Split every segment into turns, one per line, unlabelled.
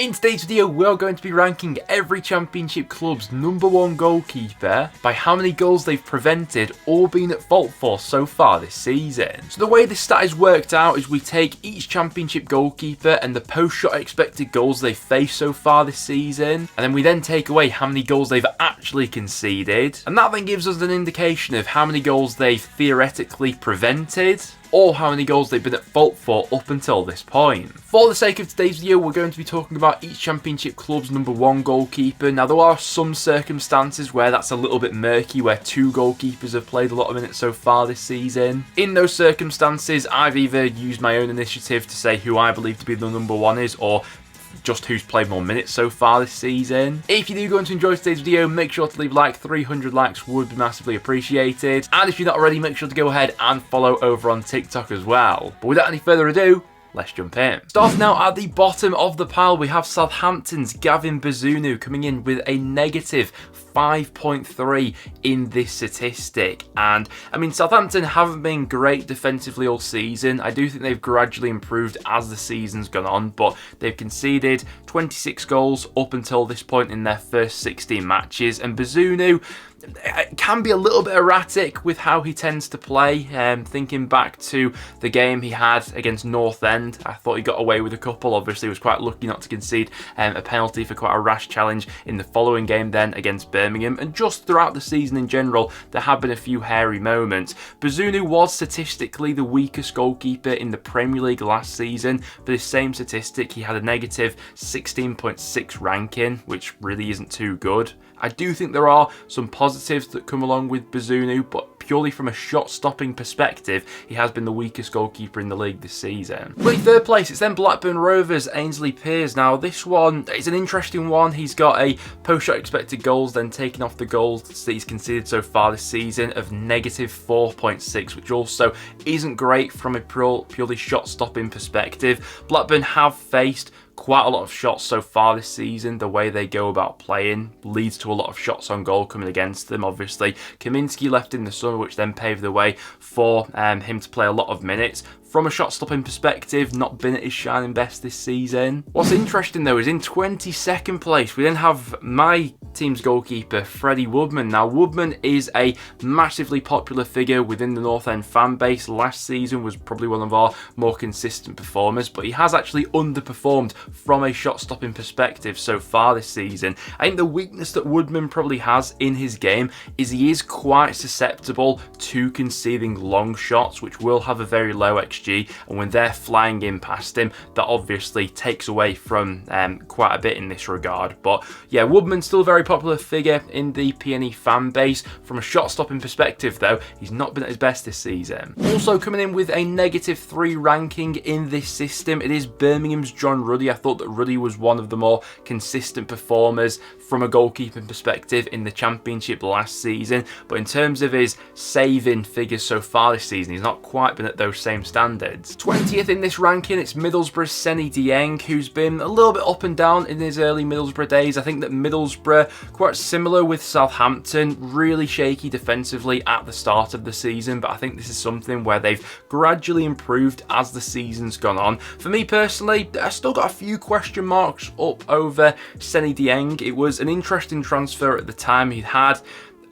In today's video, we're going to be ranking every championship club's #1 goalkeeper by how many goals they've prevented or been at fault for so far this season. So the way this stat is worked out is we take each championship goalkeeper and the post-shot expected goals they've faced so far this season, and then we then take away how many goals they've actually conceded, and that then gives us an indication of how many goals they've theoretically prevented, or how many goals they've been at fault for up until this point. For the sake of today's video, we're going to be talking about each championship club's #1 goalkeeper. Now, there are some circumstances where that's a little bit murky, where two goalkeepers have played a lot of minutes so far this season. In those circumstances, I've either used my own initiative to say who I believe to be the #1 is, or just who's played more minutes so far this season. If you do go on to enjoy today's video, make sure to leave a like. 300 likes would be massively appreciated. And if you're not already, make sure to go ahead and follow over on TikTok as well. But without any further ado, let's jump in. Starting out at the bottom of the pile, we have Southampton's Gavin Bazunu coming in with a negative 5.3 in this statistic. And I mean, Southampton haven't been great defensively all season. I do think they've gradually improved as the season's gone on, but they've conceded 26 goals up until this point in their first 16 matches. And Bazunu can be a little bit erratic with how he tends to play. Thinking back to the game he had against North End, I thought he got away with a couple. Obviously, he was quite lucky not to concede a penalty for quite a rash challenge in the following game then against Birmingham. And just throughout the season in general, there have been a few hairy moments. Bazunu was statistically the weakest goalkeeper in the Premier League last season. For this same statistic, he had a negative 16.6 ranking, which really isn't too good. I do think there are some positives that come along with Bazunu, but purely from a shot-stopping perspective, he has been the weakest goalkeeper in the league this season. But in third place, it's then Blackburn Rovers' Ainsley Pearce. Now, this one is an interesting one. He's got a post-shot expected goals, then taking off the goals that he's conceded so far this season of negative 4.6, which also isn't great from a purely shot-stopping perspective. Blackburn have faced quite a lot of shots so far this season. The way they go about playing leads to a lot of shots on goal coming against them. Obviously, Kaminski left in the summer, which then paved the way for him to play a lot of minutes. From a shot-stopping perspective, not been at his shining best this season. What's interesting, though, is in 22nd place, we then have my team's goalkeeper, Freddy Woodman. Now, Woodman is a massively popular figure within the North End fan base. Last season was probably one of our more consistent performers, but he has actually underperformed from a shot-stopping perspective so far this season. I think the weakness that Woodman probably has in his game is he is quite susceptible to conceding long shots, which will have a very low XG. And when they're flying in past him, that obviously takes away from quite a bit in this regard. But yeah, Woodman's still a very popular figure in the PNE fan base. From a shot-stopping perspective, though, he's not been at his best this season. Also coming in with a negative 3 ranking in this system, it is Birmingham's John Rudy. I thought that Rudy was one of the more consistent performers from a goalkeeping perspective in the Championship last season. But in terms of his saving figures so far this season, he's not quite been at those same standards. 20th in this ranking, it's Middlesbrough's Seny Dieng, who's been a little bit up and down in his early Middlesbrough days. I think that Middlesbrough, quite similar with Southampton, really shaky defensively at the start of the season, but I think this is something where they've gradually improved as the season's gone on. For me personally, I still got a few question marks up over Seny Dieng. It was an interesting transfer at the time. He'd had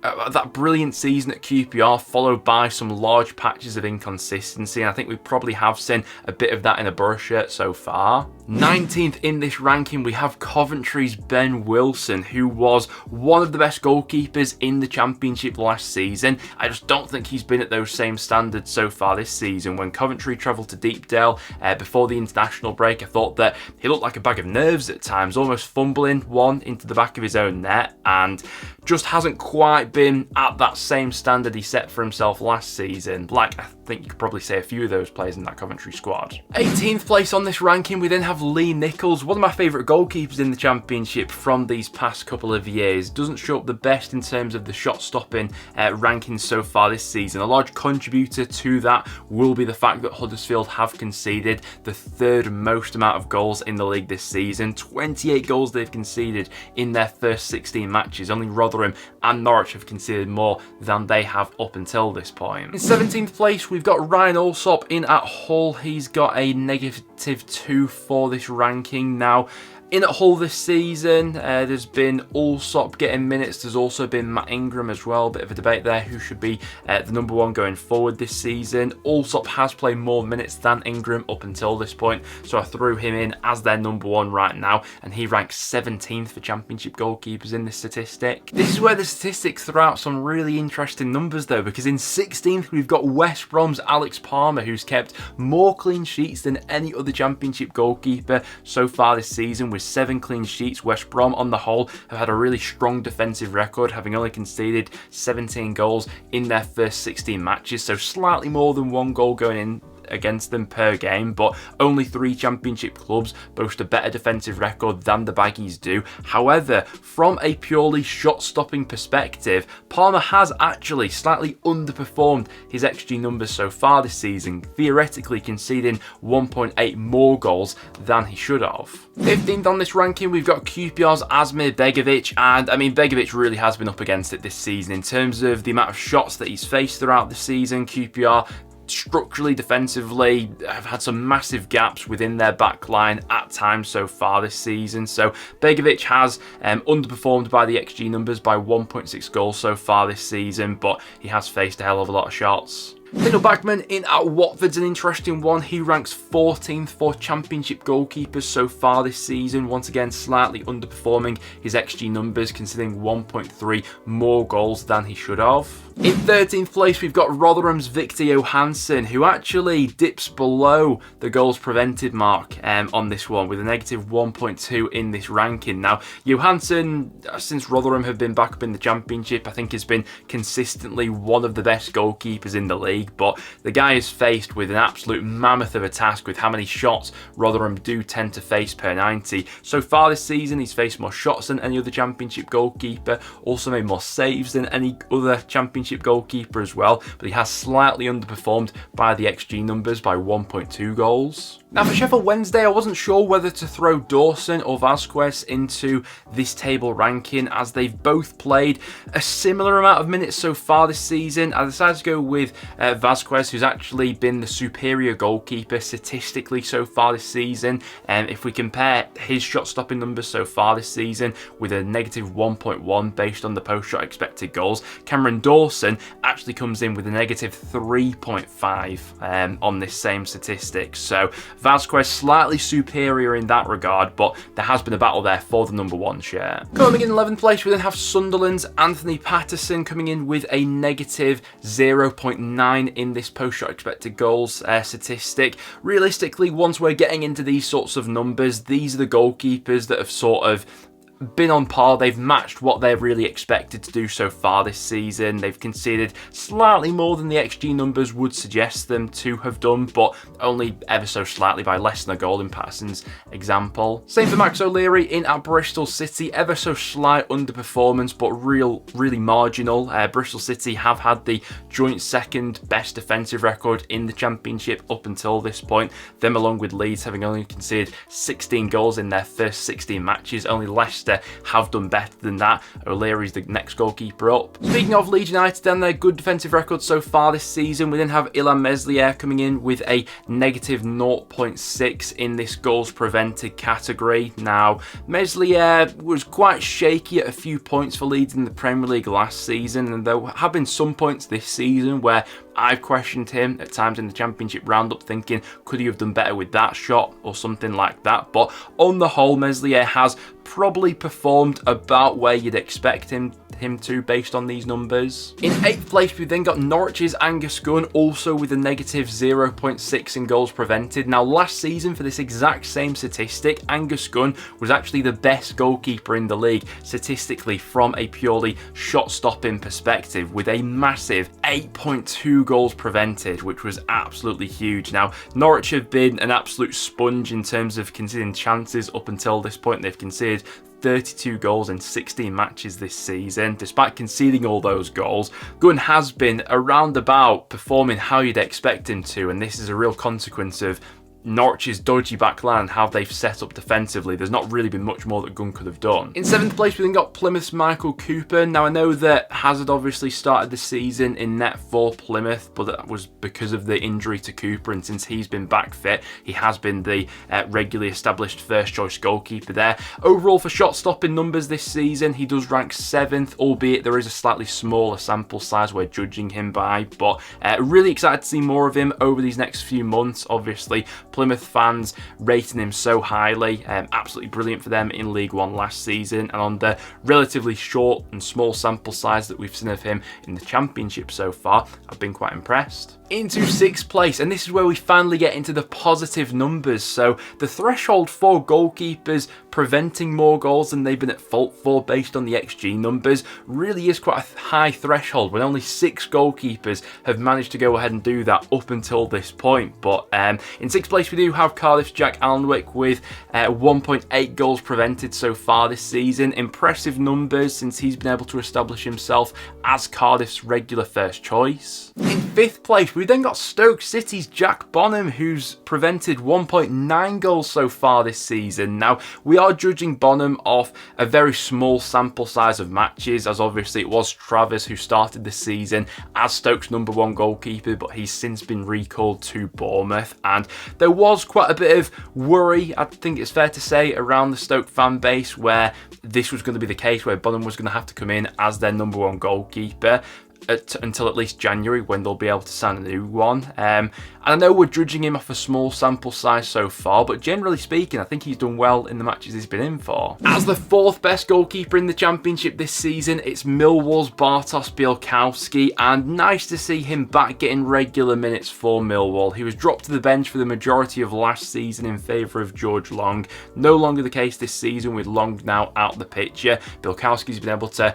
that brilliant season at QPR, followed by some large patches of inconsistency, and I think we probably have seen a bit of that in a Borough shirt so far. 19th in this ranking, we have Coventry's Ben Wilson, who was one of the best goalkeepers in the Championship last season. I just don't think he's been at those same standards so far this season. When Coventry travelled to Deepdale before the international break, I thought that he looked like a bag of nerves at times, almost fumbling one into the back of his own net, and just hasn't quite been at that same standard he set for himself last season. Like, I think you could probably say a few of those players in that Coventry squad. 18th place on this ranking, we then have Lee Nichols, one of my favourite goalkeepers in the Championship from these past couple of years. Doesn't show up the best in terms of the shot-stopping rankings so far this season. A large contributor to that will be the fact that Huddersfield have conceded the third most amount of goals in the league this season. 28 goals they've conceded in their first 16 matches. Only Rotherham and Norwich have conceded more than they have up until this point. In 17th place, we've got Ryan Alsop in at Hull. He's got a -2 for this ranking. Now, In at Hull this season, there's been Allsop getting minutes. There's also been Matt Ingram as well. Bit of a debate there who should be the number one going forward this season. Allsop has played more minutes than Ingram up until this point, so I threw him in as their number one right now, and he ranks 17th for Championship goalkeepers in this statistic. This is where the statistics throw out some really interesting numbers though, because in 16th we've got West Brom's Alex Palmer, who's kept more clean sheets than any other Championship goalkeeper so far this season with 7 clean sheets. West Brom on the whole have had a really strong defensive record, having only conceded 17 goals in their first 16 matches, so slightly more than 1 goal going in against them per game, but only 3 Championship clubs boast a better defensive record than the Baggies do. However, from a purely shot-stopping perspective, Palmer has actually slightly underperformed his XG numbers so far this season, theoretically conceding 1.8 more goals than he should have. 15th on this ranking, we've got QPR's Asmir Begovic, and I mean, Begovic really has been up against it this season in terms of the amount of shots that he's faced throughout the season. QPR structurally, defensively, have had some massive gaps within their back line at times so far this season. So Begovic has underperformed by the XG numbers by 1.6 goals so far this season, but he has faced a hell of a lot of shots. Little Bagman in at Watford's an interesting one. He ranks 14th for Championship goalkeepers so far this season, once again slightly underperforming his XG numbers, considering 1.3 more goals than he should have. In 13th place, we've got Rotherham's Victor Johansson, who actually dips below the goals prevented mark on this one, with a negative 1.2 in this ranking. Now, Johansson, since Rotherham have been back up in the Championship, I think has been consistently one of the best goalkeepers in the league, but the guy is faced with an absolute mammoth of a task with how many shots Rotherham do tend to face per 90. So far this season, he's faced more shots than any other Championship goalkeeper, also made more saves than any other Championship goalkeeper as well, but he has slightly underperformed by the XG numbers by 1.2 goals. Now for Sheffield Wednesday, I wasn't sure whether to throw Dawson or Vasquez into this table ranking, as they've both played a similar amount of minutes so far this season. I decided to go with Vasquez, who's actually been the superior goalkeeper statistically so far this season. If we compare his shot stopping numbers so far this season with a negative 1.1 based on the post shot expected goals, Cameron Dawson actually comes in with a negative 3.5 on this same statistic. So Vasquez slightly superior in that regard, but there has been a battle there for the number one share. Coming in 11th place, we then have Sunderland's Anthony Patterson coming in with a negative 0.9 in this post-shot expected goals statistic. Realistically, once we're getting into these sorts of numbers, these are the goalkeepers that have sort of been on par. They've matched what they're really expected to do so far this season. They've conceded slightly more than the XG numbers would suggest them to have done, but only ever so slightly, by less than a goal in Patterson's example. Same for Max O'Leary in at Bristol City. Ever so slight underperformance, but really marginal. Bristol City have had the joint second best defensive record in the Championship up until this point. Them along with Leeds having only conceded 16 goals in their first 16 matches. Only Leicester have done better than that. O'Leary's the next goalkeeper up. Speaking of Leeds United and their good defensive record so far this season, we then have Ilan Mesli coming in with a negative 0.6 in this goals prevented category. Now, Mesli was quite shaky at a few points for Leeds in the Premier League last season, and there have been some points this season where I've questioned him at times in the Championship roundup, thinking, could he have done better with that shot or something like that? But on the whole, Meslier has probably performed about where you'd expect him to based on these numbers. In 8th place, we've then got Norwich's Angus Gunn, also with a negative 0.6 in goals prevented. Now, last season, for this exact same statistic, Angus Gunn was actually the best goalkeeper in the league statistically from a purely shot-stopping perspective, with a massive 8.2 goals prevented, which was absolutely huge. Now, Norwich have been an absolute sponge in terms of conceding chances up until this point. They've conceded 32 goals in 16 matches this season. Despite conceding all those goals, Gunn has been around about performing how you'd expect him to, and this is a real consequence of Norwich's dodgy backline and how they've set up defensively, there's not really been much more that Gunn could have done. In 7th place, we then got Plymouth's Michael Cooper. Now, I know that Hazard obviously started the season in net for Plymouth, but that was because of the injury to Cooper, and since he's been back fit, he has been the regularly established first-choice goalkeeper there. Overall, for shot-stopping numbers this season, he does rank 7th, albeit there is a slightly smaller sample size we're judging him by, but really excited to see more of him over these next few months. Obviously, Plymouth fans rating him so highly, absolutely brilliant for them in League One last season, and on the relatively short and small sample size that we've seen of him in the Championship so far, I've been quite impressed. Into 6th place, and this is where we finally get into the positive numbers. So the threshold for goalkeepers preventing more goals than they've been at fault for based on the XG numbers really is quite a high threshold, when only 6 goalkeepers have managed to go ahead and do that up until this point. But in 6th place, we do have Cardiff's Jack Alnwick with 1.8 goals prevented so far this season. Impressive numbers since he's been able to establish himself as Cardiff's regular first choice. In 5th place, we then got Stoke City's Jack Bonham, who's prevented 1.9 goals so far this season. Now, we are judging Bonham off a very small sample size of matches, as obviously it was Travers who started the season as Stoke's #1 goalkeeper, but he's since been recalled to Bournemouth, and there was quite a bit of worry, I think it's fair to say, around the Stoke fan base where this was going to be the case, where Bonham was going to have to come in as their #1 goalkeeper until at least January, when they'll be able to sign a new one. And I know we're judging him off a small sample size so far, but generally speaking, I think he's done well in the matches he's been in for. As the 4th best goalkeeper in the Championship this season, it's Millwall's Bartosz Białkowski, and nice to see him back getting regular minutes for Millwall. He was dropped to the bench for the majority of last season in favour of George Long. No longer the case this season, with Long now out the picture. Białkowski's been able to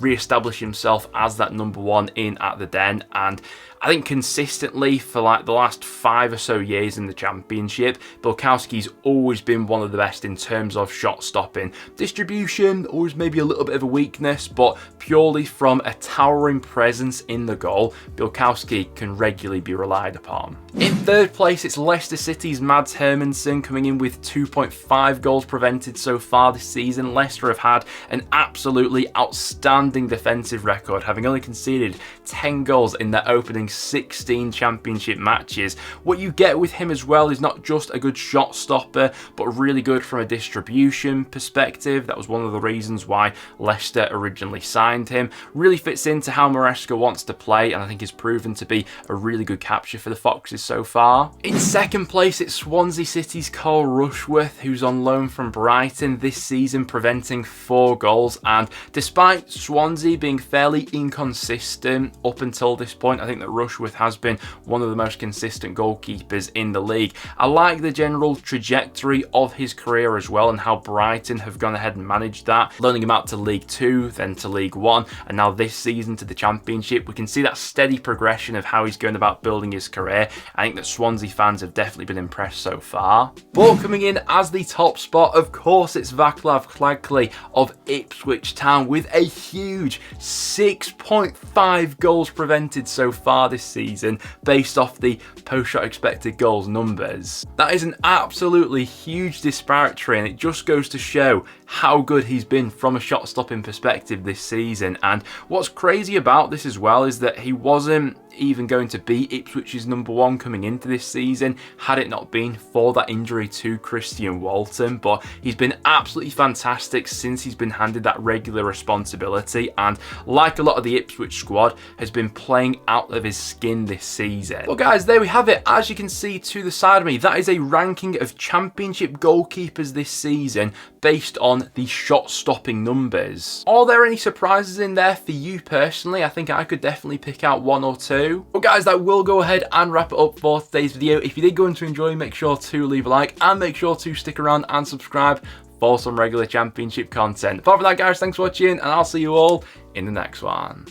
re-establish himself as that #1 in at the Den, and I think consistently for like the last 5 or so years in the Championship, Białkowski's always been one of the best in terms of shot stopping. Distribution, always maybe a little bit of a weakness, but purely from a towering presence in the goal, Białkowski can regularly be relied upon. In 3rd place, it's Leicester City's Mads Hermanson, coming in with 2.5 goals prevented so far this season. Leicester have had an absolutely outstanding defensive record, having only conceded 10 goals in their opening 16 Championship matches. What you get with him as well is not just a good shot stopper, but really good from a distribution perspective. That was one of the reasons why Leicester originally signed him. Really fits into how Maresca wants to play, and I think has proven to be a really good capture for the Foxes so far. In 2nd place, it's Swansea City's Cole Rushworth, who's on loan from Brighton this season, preventing 4 goals. And despite Swansea being fairly inconsistent up until this point, I think that Rushworth has been one of the most consistent goalkeepers in the league. I like the general trajectory of his career as well, and how Brighton have gone ahead and managed that, loaning him out to League 2, then to League 1, and now this season to the Championship. We can see that steady progression of how he's going about building his career. I think that Swansea fans have definitely been impressed so far. But coming in as the top spot, of course, it's Vaclav Kleckley of Ipswich Town, with a huge 6.5 goals prevented so far this season based off the post-shot expected goals numbers. That is an absolutely huge disparity, and it just goes to show how good he's been from a shot stopping perspective this season. And what's crazy about this as well is that he wasn't even going to be Ipswich's #1 coming into this season had it not been for that injury to Christian Walton, but he's been absolutely fantastic since he's been handed that regular responsibility, and like a lot of the Ipswich squad, has been playing out of his skin this season. Well guys, there we have it. As you can see to the side of me, that is a ranking of Championship goalkeepers this season based on the shot stopping numbers. Are there any surprises in there for you personally? I think I could definitely pick out 1 or 2. Well guys, that will go ahead and wrap it up for today's video. If you did go on to enjoy, make sure to leave a like, and make sure to stick around and subscribe for some regular Championship content. Apart from that guys, thanks for watching, and I'll see you all in the next one.